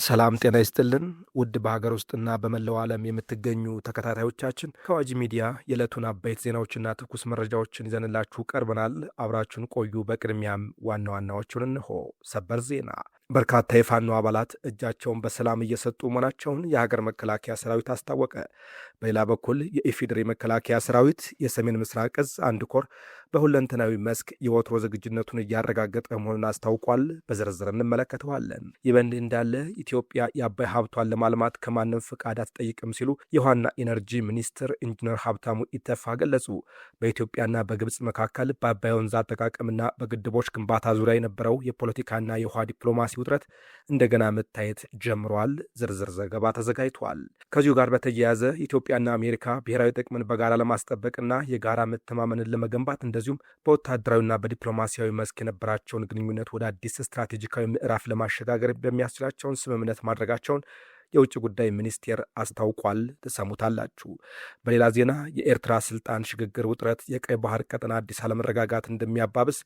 ሰላም ጤና ይስጥልን ውድ በሀገር ውስጥና በመላው ዓለም የምትገኙ ተከታታዮቻችን ከአዋጅ ሚዲያ የዕለቱን አበይት ዜናዎችና ትኩስ መረጃዎችን ይዘንላችሁ ቀርበናል። አብራችሁን ቆዩ። በቅድሚያም ዋና ዋናዎቹን እንሆ። ሰበር ዜና። በርካታ የፋኖ አባላት እጃቸውን በሰላም እየሰጡ መሆናቸውን የሀገር መከላከያ ሰራዊት አስታወቀ። በሌላ በኩል የኢፌዴሪ መከላከያ ሰራዊት የሰሜን ምስራቅ እዝ አንድ ኮር በሁለንተናዊ መስክ የወትሮ ዝግጁነቱን እያረጋገጠ መሆኑን አስታውቋል። በዝርዝር እንመለከተዋለን። ይህ በእንዲህ እንዳለ ኢትዮጵያ የአባይ ሀብቷን ለማልማት ከማንም ፍቃድ አትጠይቅም ሲሉ የውሃና ኢነርጂ ሚኒስትር ኢንጂነር ሀብታሙ ኢተፋ ገለጹ። በኢትዮጵያና በግብፅ መካከል በአባይ ወንዝ አጠቃቀምና በግድቦች ግንባታ ዙሪያ የነበረው የፖለቲካና የውሃ ዲፕሎማሲ ውጥረት እንደገና መታየት ጀምሯል። ዝርዝር ዘገባ ተዘጋጅቷል። ከዚሁ ጋር በተያያዘ ኢትዮጵያና አሜሪካ ብሔራዊ ጥቅምን በጋራ ለማስጠበቅና የጋራ መተማመንን ለመገንባት እንደዚሁም በወታደራዊና በዲፕሎማሲያዊ መስክ የነበራቸውን ግንኙነት ወደ አዲስ ስትራቴጂካዊ ምዕራፍ ለማሸጋገር በሚያስችላቸውን ስምምነት ማድረጋቸውን የውጭ ጉዳይ ሚኒስቴር አስታውቋል። ትሰሙታላችሁ። በሌላ ዜና የኤርትራ ስልጣን ሽግግር ውጥረት የቀይ ባህር ቀጠና አዲስ አለመረጋጋት እንደሚያባብስ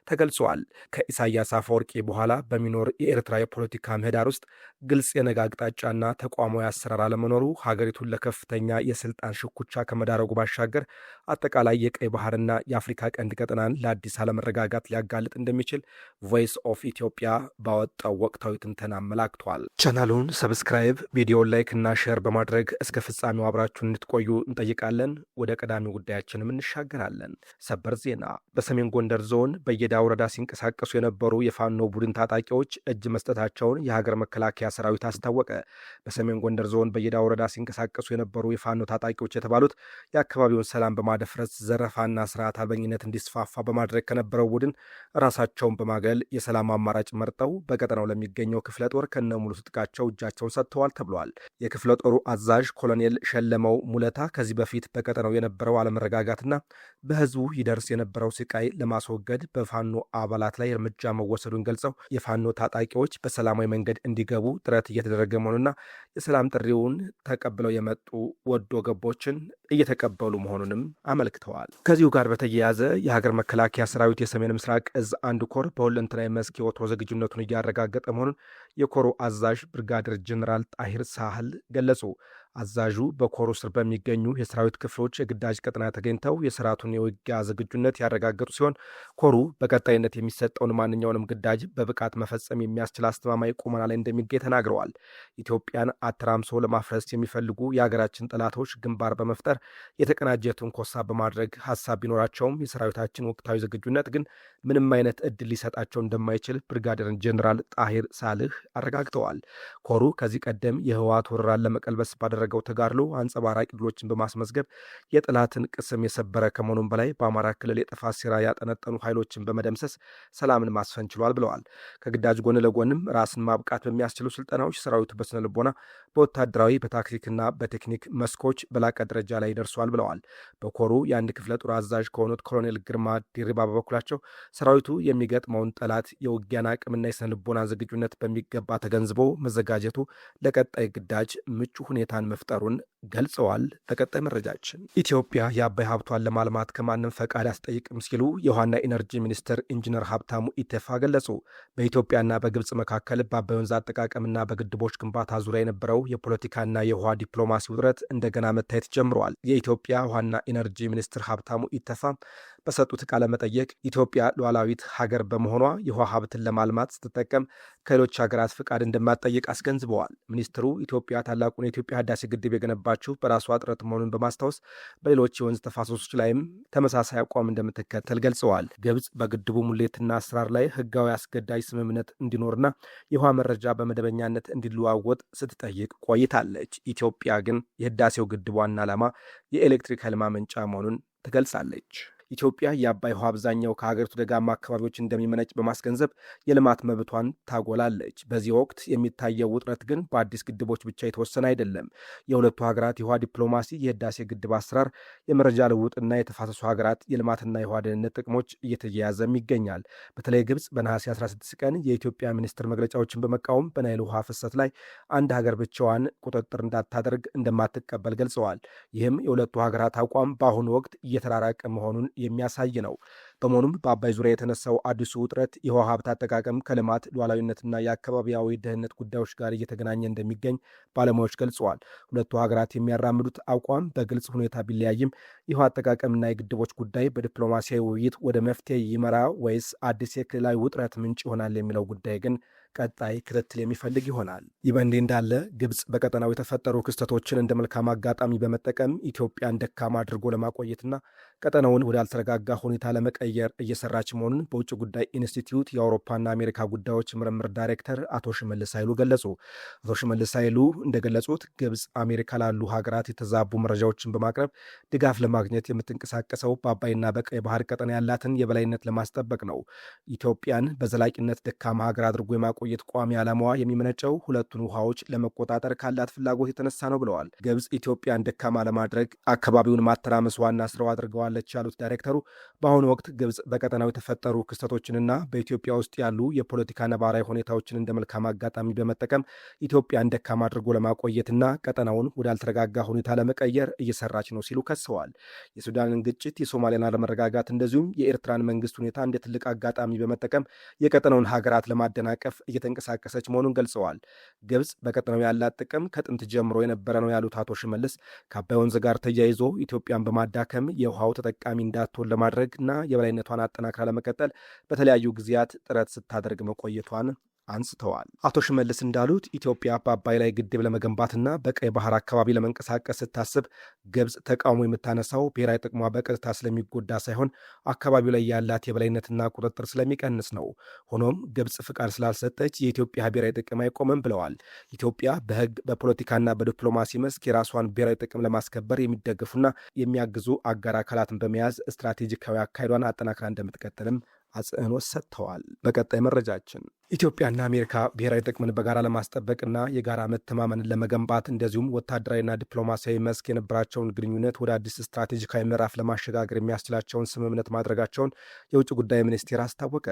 ተገልጿል። ከኢሳያስ አፈወርቂ በኋላ በሚኖር የኤርትራ የፖለቲካ ምህዳር ውስጥ ግልጽ የነገ አቅጣጫና ተቋማዊ አሰራር አለመኖሩ ሀገሪቱን ለከፍተኛ የስልጣን ሽኩቻ ከመዳረጉ ባሻገር አጠቃላይ የቀይ ባህርና የአፍሪካ ቀንድ ቀጠናን ለአዲስ አለመረጋጋት ሊያጋልጥ እንደሚችል ቮይስ ኦፍ ኢትዮጵያ ባወጣው ወቅታዊ ትንተና አመላክቷል። ቻናሉን ሰብስክራይብ፣ ቪዲዮን ላይክ እና ሼር በማድረግ እስከ ፍጻሜው አብራችሁን እንድትቆዩ እንጠይቃለን። ወደ ቀዳሚው ጉዳያችንም እንሻገራለን። ሰበር ዜና። በሰሜን ጎንደር ዞን በየዳ ወረዳ ሲንቀሳቀሱ የነበሩ የፋኖ ቡድን ታጣቂዎች እጅ መስጠታቸውን የሀገር መከላከያ ሰራዊት አስታወቀ። በሰሜን ጎንደር ዞን በየዳ ወረዳ ሲንቀሳቀሱ የነበሩ የፋኖ ታጣቂዎች የተባሉት የአካባቢውን ሰላም በማደፍረስ ዘረፋና ስርዓት አልበኝነት እንዲስፋፋ በማድረግ ከነበረው ቡድን ራሳቸውን በማገል የሰላም አማራጭ መርጠው በቀጠናው ለሚገኘው ክፍለ ጦር ከነሙሉ ትጥቃቸው እጃቸውን ሰጥተዋል ተብሏል። የክፍለ ጦሩ አዛዥ ኮሎኔል ሸለመው ሙለታ ከዚህ በፊት በቀጠናው የነበረው አለመረጋጋትና በህዝቡ ይደርስ የነበረው ስቃይ ለማስወገድ በፋኖ አባላት ላይ እርምጃ መወሰዱን ገልጸው የፋኖ ታጣቂዎች በሰላማዊ መንገድ እንዲገቡ ጥረት እየተደረገ መሆኑና የሰላም ጥሪውን ተቀብለው የመጡ ወዶ ገቦችን እየተቀበሉ መሆኑንም አመልክተዋል። ከዚሁ ጋር በተያያዘ የሀገር መከላከያ ሰራዊት የሰሜን ምስራቅ እዝ አንድ ኮር በሁለንተናዊ መስክ የወትሮ ዝግጁነቱን እያረጋገጠ መሆኑን የኮሩ አዛዥ ብርጋዴር ጀነራል ጣሂር ሳህል ገለጹ። አዛዡ በኮሩ ስር በሚገኙ የሰራዊት ክፍሎች የግዳጅ ቀጠና ተገኝተው የስርዓቱን የውጊያ ዝግጁነት ያረጋገጡ ሲሆን ኮሩ በቀጣይነት የሚሰጠውን ማንኛውንም ግዳጅ በብቃት መፈጸም የሚያስችል አስተማማኝ ቁመና ላይ እንደሚገኝ ተናግረዋል። ኢትዮጵያን አተራምሶ ለማፍረስ የሚፈልጉ የሀገራችን ጠላቶች ግንባር በመፍጠር የተቀናጀ ትንኮሳ በማድረግ ሀሳብ ቢኖራቸውም የሰራዊታችን ወቅታዊ ዝግጁነት ግን ምንም አይነት እድል ሊሰጣቸው እንደማይችል ብርጋዴር ጀነራል ጣሂር ሳልህ አረጋግጠዋል። ኮሩ ከዚህ ቀደም የህወሓት ወረራን ለመቀልበስ ባደረገው ተጋድሎ አንጸባራቂ ድሎችን በማስመዝገብ የጠላትን ቅስም የሰበረ ከመሆኑም በላይ በአማራ ክልል የጥፋት ሴራ ያጠነጠኑ ኃይሎችን በመደምሰስ ሰላምን ማስፈን ችሏል ብለዋል። ከግዳጅ ጎን ለጎንም ራስን ማብቃት በሚያስችሉ ስልጠናዎች ሰራዊቱ በስነ ልቦና፣ በወታደራዊ፣ በታክቲክና በቴክኒክ መስኮች በላቀ ደረጃ ላይ ደርሷል ብለዋል። በኮሩ የአንድ ክፍለ ጦር አዛዥ ከሆኑት ኮሎኔል ግርማ ዲሪባ በበኩላቸው ሰራዊቱ የሚገጥመውን ጠላት የውጊያን አቅምና የስነ ልቦና ዝግጁነት በሚገባ ተገንዝቦ መዘጋጀቱ ለቀጣይ ግዳጅ ምቹ ሁኔታን መፍጠሩን ገልጸዋል። በቀጣይ መረጃችን ኢትዮጵያ የአባይ ሀብቷን ለማልማት ከማንም ፈቃድ አስጠይቅም ሲሉ የውሃና ኢነርጂ ሚኒስትር ኢንጂነር ሀብታሙ ኢተፋ ገለጹ። በኢትዮጵያና በግብፅ መካከል በአባይ ወንዝ አጠቃቀምና በግድቦች ግንባታ ዙሪያ የነበረው የፖለቲካና የውሃ ዲፕሎማሲ ውጥረት እንደገና መታየት ጀምረዋል። የኢትዮጵያ ውሃና ኢነርጂ ሚኒስትር ሀብታሙ ኢተፋ በሰጡት ቃለ መጠየቅ ኢትዮጵያ ሉዓላዊት ሀገር በመሆኗ የውሃ ሀብትን ለማልማት ስትጠቀም ከሌሎች ሀገራት ፍቃድ እንደማትጠይቅ አስገንዝበዋል። ሚኒስትሩ ኢትዮጵያ ታላቁን የኢትዮጵያ ህዳሴ ግድብ የገነባችው በራሷ ጥረት መሆኑን በማስታወስ በሌሎች የወንዝ ተፋሰሶች ላይም ተመሳሳይ አቋም እንደምትከተል ገልጸዋል። ግብፅ በግድቡ ሙሌትና አሰራር ላይ ህጋዊ አስገዳጅ ስምምነት እንዲኖርና የውሃ መረጃ በመደበኛነት እንዲለዋወጥ ስትጠይቅ ቆይታለች። ኢትዮጵያ ግን የህዳሴው ግድብ ዋና ዓላማ የኤሌክትሪክ ኃይል ማመንጫ መሆኑን ትገልጻለች። ኢትዮጵያ የአባይ ውሃ አብዛኛው ከሀገሪቱ ደጋማ አካባቢዎች እንደሚመነጭ በማስገንዘብ የልማት መብቷን ታጎላለች። በዚህ ወቅት የሚታየው ውጥረት ግን በአዲስ ግድቦች ብቻ የተወሰነ አይደለም። የሁለቱ ሀገራት የውሃ ዲፕሎማሲ፣ የህዳሴ ግድብ አሰራር፣ የመረጃ ልውውጥና የተፋሰሱ ሀገራት የልማትና የውሃ ደህንነት ጥቅሞች እየተያያዘም ይገኛል። በተለይ ግብፅ በነሐሴ 16 ቀን የኢትዮጵያ ሚኒስትር መግለጫዎችን በመቃወም በናይል ውሃ ፍሰት ላይ አንድ ሀገር ብቻዋን ቁጥጥር እንዳታደርግ እንደማትቀበል ገልጸዋል። ይህም የሁለቱ ሀገራት አቋም በአሁኑ ወቅት እየተራራቀ መሆኑን የሚያሳይ ነው። በመሆኑም በአባይ ዙሪያ የተነሳው አዲሱ ውጥረት የውሃ ሀብት አጠቃቀም ከልማት ሉዓላዊነትና የአካባቢያዊ ደህንነት ጉዳዮች ጋር እየተገናኘ እንደሚገኝ ባለሙያዎች ገልጸዋል። ሁለቱ ሀገራት የሚያራምዱት አቋም በግልጽ ሁኔታ ቢለያይም የውሃ አጠቃቀምና የግድቦች ጉዳይ በዲፕሎማሲያዊ ውይይት ወደ መፍትሄ ይመራ ወይስ አዲስ የክልላዊ ውጥረት ምንጭ ይሆናል የሚለው ጉዳይ ግን ቀጣይ ክትትል የሚፈልግ ይሆናል። ይህ በእንዲህ እንዳለ ግብጽ በቀጠናው የተፈጠሩ ክስተቶችን እንደ መልካም አጋጣሚ በመጠቀም ኢትዮጵያን ደካማ አድርጎ ለማቆየትና ቀጠናውን ወዳልተረጋጋ ሁኔታ ለመቀየር እየሰራች መሆኑን በውጭ ጉዳይ ኢንስቲትዩት የአውሮፓና አሜሪካ ጉዳዮች ምርምር ዳይሬክተር አቶ ሽመልስ ኃይሉ ገለጹ። አቶ ሽመልስ ኃይሉ እንደገለጹት ግብጽ አሜሪካ ላሉ ሀገራት የተዛቡ መረጃዎችን በማቅረብ ድጋፍ ለማግኘት የምትንቀሳቀሰው በአባይና በቀይ ባህር ቀጠና ያላትን የበላይነት ለማስጠበቅ ነው። ኢትዮጵያን በዘላቂነት ደካማ ሀገር አድርጎ የማቆየት ቋሚ ዓላማዋ የሚመነጨው ሁለቱን ውሃዎች ለመቆጣጠር ካላት ፍላጎት የተነሳ ነው ብለዋል። ግብጽ ኢትዮጵያን ደካማ ለማድረግ አካባቢውን ማተራመስ ዋና ስራው አድርገዋለች ያሉት ዳይሬክተሩ በአሁኑ ወቅት ግብጽ በቀጠናው የተፈጠሩ ክስተቶችንና በኢትዮጵያ ውስጥ ያሉ የፖለቲካ ነባራዊ ሁኔታዎችን እንደ መልካም አጋጣሚ በመጠቀም ኢትዮጵያን ደካማ አድርጎ ለማቆየትና ቀጠናውን ወዳልተረጋጋ ሁኔታ ለመቀየር እየሰራች ነው ሲሉ ከሰዋል። የሱዳንን ግጭት፣ የሶማሊያን አለመረጋጋት እንደዚሁም የኤርትራን መንግስት ሁኔታ እንደ ትልቅ አጋጣሚ በመጠቀም የቀጠናውን ሀገራት ለማደናቀፍ እየተንቀሳቀሰች መሆኑን ገልጸዋል። ግብጽ በቀጠናው ያላት ጥቅም ከጥንት ጀምሮ የነበረ ነው ያሉት አቶ ሽመልስ ከአባይ ወንዝ ጋር ተያይዞ ኢትዮጵያን በማዳከም የውሃው ተጠቃሚ እንዳትሆን ለማድረግ እና የበላይነቷን አጠናክራ ለመቀጠል በተለያዩ ጊዜያት ጥረት ስታደርግ መቆየቷን አንስተዋል። አቶ ሽመልስ እንዳሉት ኢትዮጵያ በአባይ ላይ ግድብ ለመገንባትና በቀይ ባህር አካባቢ ለመንቀሳቀስ ስታስብ ግብጽ ተቃውሞ የምታነሳው ብሔራዊ ጥቅሟ በቀጥታ ስለሚጎዳ ሳይሆን አካባቢው ላይ ያላት የበላይነትና ቁጥጥር ስለሚቀንስ ነው። ሆኖም ግብጽ ፍቃድ ስላልሰጠች የኢትዮጵያ ብሔራዊ ጥቅም አይቆምም ብለዋል። ኢትዮጵያ በሕግ በፖለቲካና በዲፕሎማሲ መስክ የራሷን ብሔራዊ ጥቅም ለማስከበር የሚደግፉና የሚያግዙ አጋር አካላትን በመያዝ ስትራቴጂካዊ አካሄዷን አጠናክራ እንደምትቀጥልም አጽንኦት ሰጥተዋል። በቀጣይ መረጃችን ኢትዮጵያና አሜሪካ ብሔራዊ ጥቅምን በጋራ ለማስጠበቅና የጋራ መተማመንን ለመገንባት እንደዚሁም ወታደራዊና ዲፕሎማሲያዊ መስክ የነበራቸውን ግንኙነት ወደ አዲስ ስትራቴጂካዊ ምዕራፍ ለማሸጋገር የሚያስችላቸውን ስምምነት ማድረጋቸውን የውጭ ጉዳይ ሚኒስቴር አስታወቀ።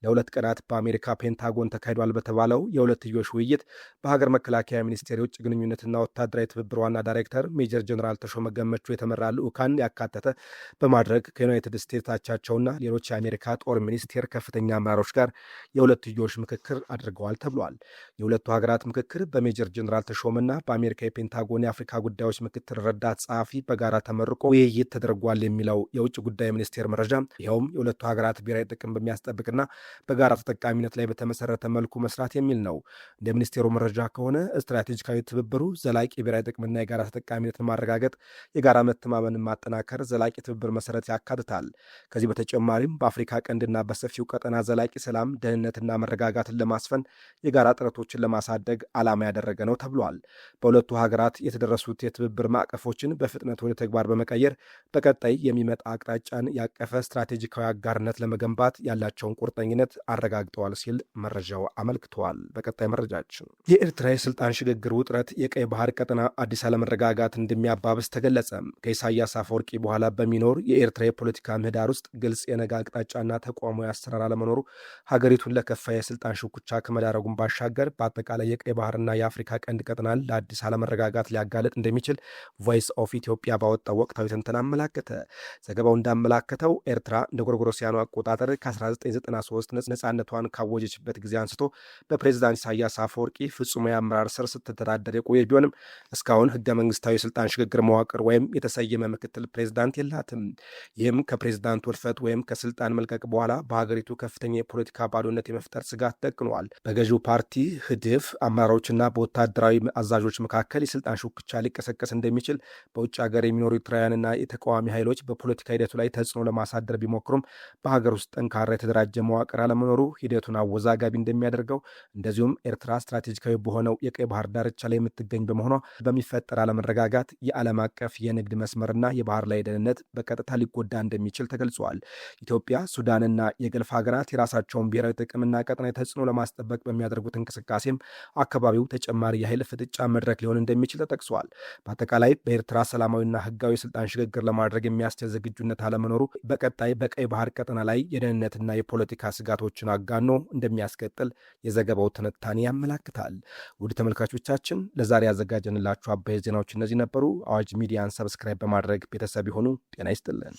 ለ2 ቀናት በአሜሪካ ፔንታጎን ተካሂዷል በተባለው የሁለትዮሽ ውይይት በሀገር መከላከያ ሚኒስቴር የውጭ ግንኙነትና ወታደራዊ ትብብር ዋና ዳይሬክተር ሜጀር ጀነራል ተሾመ ገመቹ የተመራ ልዑካን ያካተተ በማድረግ ከዩናይትድ ስቴትስ አቻቸውና ሌሎች የአሜሪካ ጦር ሚኒስቴር ከፍተኛ አመራሮች ጋር የሁለትዮሽ ምክክር አድርገዋል ተብሏል። የሁለቱ ሀገራት ምክክር በሜጀር ጀነራል ተሾመና በአሜሪካ የፔንታጎን የአፍሪካ ጉዳዮች ምክትል ረዳት ጸሐፊ በጋራ ተመርቆ ውይይት ተደርጓል የሚለው የውጭ ጉዳይ ሚኒስቴር መረጃ ይኸውም የሁለቱ ሀገራት ብሔራዊ ጥቅም በሚያስጠብቅና በጋራ ተጠቃሚነት ላይ በተመሰረተ መልኩ መስራት የሚል ነው። እንደ ሚኒስቴሩ መረጃ ከሆነ ስትራቴጂካዊ ትብብሩ ዘላቂ ብሔራዊ ጥቅምና የጋራ ተጠቃሚነትን ማረጋገጥ፣ የጋራ መተማመንን ማጠናከር፣ ዘላቂ ትብብር መሰረት ያካትታል። ከዚህ በተጨማሪም በአፍሪካ ቀንድና በሰፊው ቀጠና ዘላቂ ሰላም፣ ደህንነትና መረጋጋትን ለማስፈን የጋራ ጥረቶችን ለማሳደግ ዓላማ ያደረገ ነው ተብሏል። በሁለቱ ሀገራት የተደረሱት የትብብር ማዕቀፎችን በፍጥነት ወደ ተግባር በመቀየር በቀጣይ የሚመጣ አቅጣጫን ያቀፈ ስትራቴጂካዊ አጋርነት ለመገንባት ያላቸውን ቁርጠኝነት አረጋግጠዋል ሲል መረጃው አመልክተዋል። በቀጣይ መረጃችን የኤርትራ የስልጣን ሽግግር ውጥረት የቀይ ባህር ቀጠና አዲስ አለመረጋጋት እንደሚያባብስ ተገለጸ። ከኢሳያስ አፈወርቂ በኋላ በሚኖር የኤርትራ የፖለቲካ ምህዳር ውስጥ ግልጽ የነገ አቅጣጫና ተቋማዊ አሰራር አለመኖሩ ሀገሪቱን ለከፋ የስልጣን ሽኩቻ ከመዳረጉን ባሻገር በአጠቃላይ የቀይ ባህርና የአፍሪካ ቀንድ ቀጠናን ለአዲስ አለመረጋጋት ሊያጋለጥ እንደሚችል ቮይስ ኦፍ ኢትዮጵያ ባወጣው ወቅታዊ ትንተና አመላከተ። ዘገባው እንዳመላከተው ኤርትራ እንደ ጎርጎሮሲያኑ አቆጣጠር ከ1993 ነጻነቷን ካወጀችበት ጊዜ አንስቶ በፕሬዝዳንት ኢሳያስ አፈወርቂ ፍጹማዊ አመራር ስር ስትተዳደር የቆየ ቢሆንም እስካሁን ህገ መንግስታዊ ስልጣን ሽግግር መዋቅር ወይም የተሰየመ ምክትል ፕሬዝዳንት የላትም። ይህም ከፕሬዝዳንቱ ውድፈት ወይም ከስልጣን መልቀቅ በኋላ በሀገሪቱ ከፍተኛ የፖለቲካ ባዶነት የመፍጠር ስጋት ደቅኗል። በገዢው ፓርቲ ህድፍ አመራሮችና በወታደራዊ አዛዦች መካከል የስልጣን ሹክቻ ሊቀሰቀስ እንደሚችል በውጭ ሀገር የሚኖሩ ኤርትራውያንና የተቃዋሚ ኃይሎች በፖለቲካ ሂደቱ ላይ ተጽዕኖ ለማሳደር ቢሞክሩም በሀገር ውስጥ ጠንካራ የተደራጀ መዋቅር አለመኖሩ ሂደቱን አወዛጋቢ እንደሚያደርገው፣ እንደዚሁም ኤርትራ ስትራቴጂካዊ በሆነው የቀይ ባህር ዳርቻ ላይ የምትገኝ በመሆኗ በሚፈጠር አለመረጋጋት የዓለም አቀፍ የንግድ መስመርና የባህር ላይ ደህንነት በቀጥታ ሊጎዳ እንደሚችል ተገልጿል። ኢትዮጵያ፣ ሱዳንና የገልፍ ሀገራት የራሳቸውን ብሔራዊ ጥቅምና ቀጠናዊ ተጽዕኖ ለማስጠበቅ በሚያደርጉት እንቅስቃሴም አካባቢው ተጨማሪ የኃይል ፍጥጫ መድረክ ሊሆን እንደሚችል ተጠቅሷል። በአጠቃላይ በኤርትራ ሰላማዊና ህጋዊ ስልጣን ሽግግር ለማድረግ የሚያስችል ዝግጁነት አለመኖሩ በቀጣይ በቀይ ባህር ቀጠና ላይ የደህንነትና የፖለቲካ ስጋቶችን አጋኖ እንደሚያስቀጥል የዘገባው ትንታኔ ያመላክታል። ውድ ተመልካቾቻችን ለዛሬ ያዘጋጀንላችሁ አበይት ዜናዎች እነዚህ ነበሩ። አዋጅ ሚዲያን ሰብስክራይብ በማድረግ ቤተሰብ የሆኑ ጤና ይስጥልን።